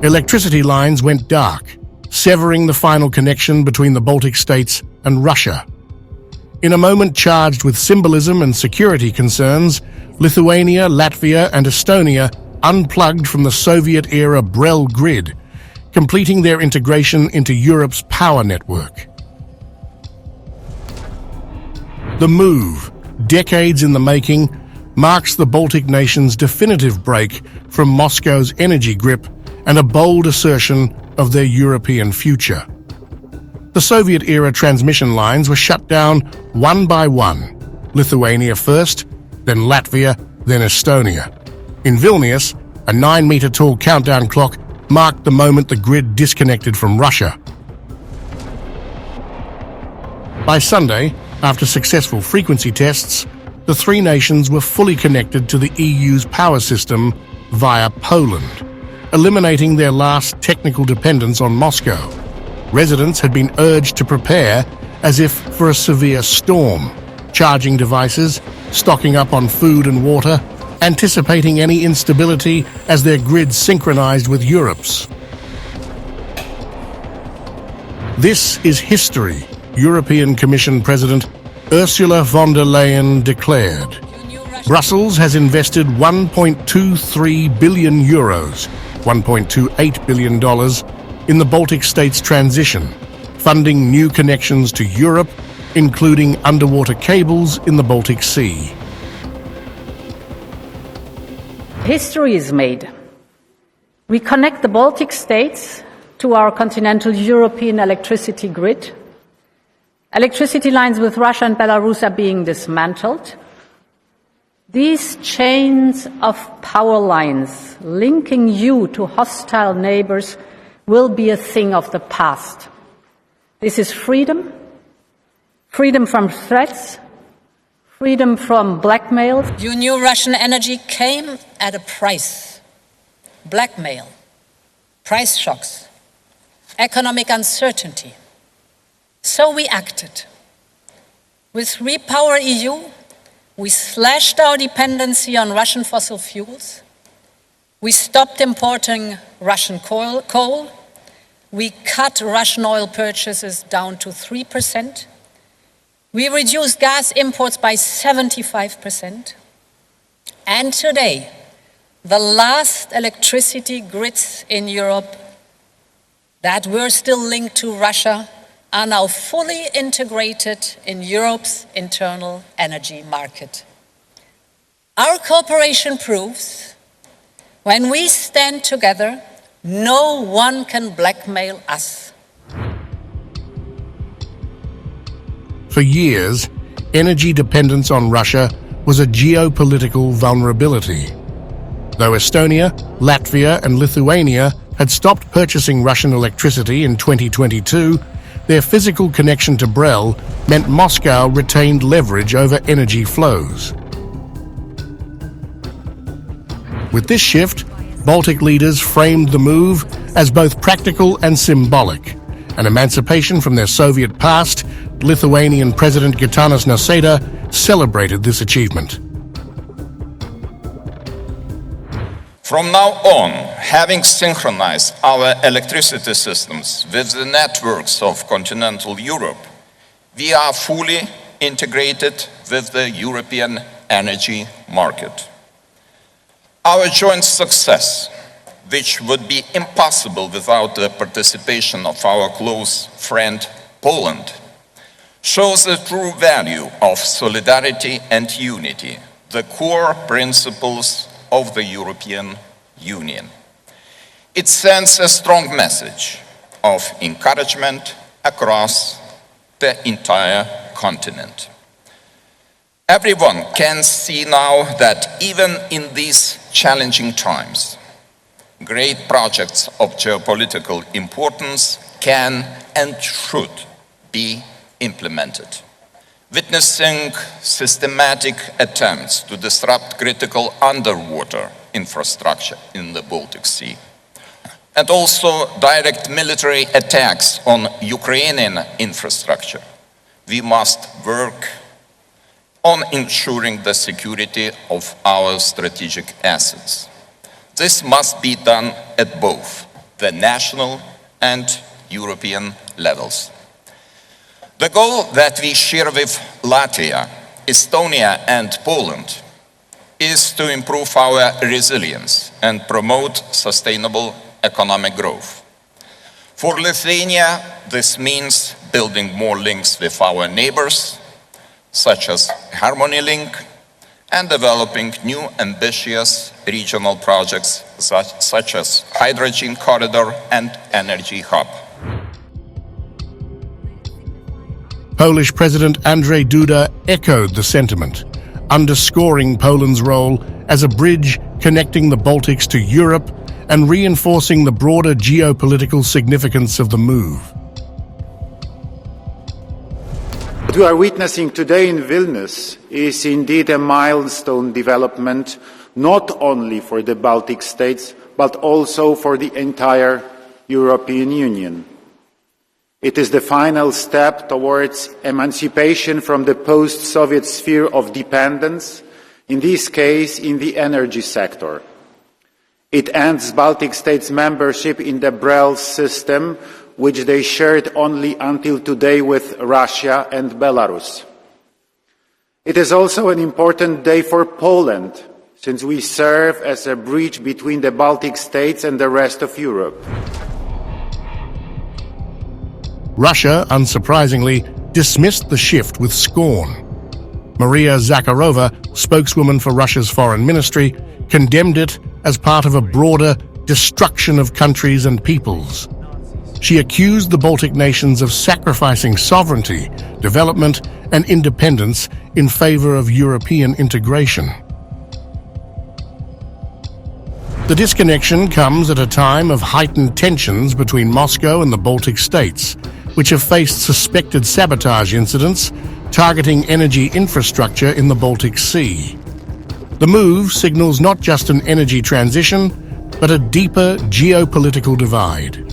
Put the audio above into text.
Electricity lines went dark, severing the final connection between the Baltic states and Russia. In a moment charged with symbolism and security concerns, Lithuania, Latvia, and Estonia unplugged from the Soviet-era BRELL grid, completing their integration into Europe's power network. The move, decades in the making, marks the Baltic nations' definitive break from Moscow's energy grip and a bold assertion of their European future. The Soviet-era transmission lines were shut down one by one, Lithuania first, then Latvia, then Estonia. In Vilnius, a 9-meter-tall countdown clock marked the moment the grid disconnected from Russia. By Sunday, after successful frequency tests, the three nations were fully connected to the EU's power system via Poland, eliminating their last technical dependence on Moscow. Residents had been urged to prepare as if for a severe storm, charging devices, stocking up on food and water, anticipating any instability as their grids synchronized with Europe's. This is history, European Commission President Ursula von der Leyen declared. Brussels has invested 1.23 billion euros, $1.28 billion, in the Baltic states' transition, funding new connections to Europe, including underwater cables in the Baltic Sea. History is made. We connect the Baltic states to our continental European electricity grid. Electricity lines with Russia and Belarus are being dismantled. These chains of power lines linking you to hostile neighbors will be a thing of the past. This is freedom, freedom from threats, freedom from blackmail. You knew Russian energy came at a price. Blackmail, price shocks, economic uncertainty. So we acted. With Repower EU, we slashed our dependency on Russian fossil fuels. We stopped importing Russian coal. We cut Russian oil purchases down to 3%. We reduced gas imports by 75%. And today, the last electricity grids in Europe that were still linked to Russia are now fully integrated in Europe's internal energy market. Our cooperation proves when we stand together, no one can blackmail us. For years, energy dependence on Russia was a geopolitical vulnerability. Though Estonia, Latvia, and Lithuania had stopped purchasing Russian electricity in 2022, their physical connection to BRELL meant Moscow retained leverage over energy flows. With this shift, Baltic leaders framed the move as both practical and symbolic. An emancipation from their Soviet past, Lithuanian President Gitanas Nausėda celebrated this achievement. From now on, having synchronized our electricity systems with the networks of continental Europe, we are fully integrated with the European energy market. Our joint success, which would be impossible without the participation of our close friend Poland, shows the true value of solidarity and unity, the core principles of the European Union. It sends a strong message of encouragement across the entire continent. Everyone can see now that even in these challenging times, great projects of geopolitical importance can and should be implemented. Witnessing systematic attempts to disrupt critical underwater infrastructure in the Baltic Sea, and also direct military attacks on Ukrainian infrastructure, we must work on ensuring the security of our strategic assets. This must be done at both the national and European levels. The goal that we share with Latvia, Estonia and Poland is to improve our resilience and promote sustainable economic growth. For Lithuania, this means building more links with our neighbors, such as Harmony Link, and developing new ambitious regional projects such as Hydrogen Corridor and Energy Hub. Polish President Andrzej Duda echoed the sentiment, underscoring Poland's role as a bridge connecting the Baltics to Europe and reinforcing the broader geopolitical significance of the move. What we are witnessing today in Vilnius is indeed a milestone development, not only for the Baltic states, but also for the entire European Union. It is the final step towards emancipation from the post-Soviet sphere of dependence, in this case in the energy sector. It ends Baltic states' membership in the BRELL system, which they shared only until today with Russia and Belarus. It is also an important day for Poland, since we serve as a bridge between the Baltic states and the rest of Europe. Russia, unsurprisingly, dismissed the shift with scorn. Maria Zakharova, spokeswoman for Russia's foreign ministry, condemned it as part of a broader destruction of countries and peoples. She accused the Baltic nations of sacrificing sovereignty, development, and independence in favor of European integration. The disconnection comes at a time of heightened tensions between Moscow and the Baltic states, which have faced suspected sabotage incidents targeting energy infrastructure in the Baltic Sea. The move signals not just an energy transition, but a deeper geopolitical divide.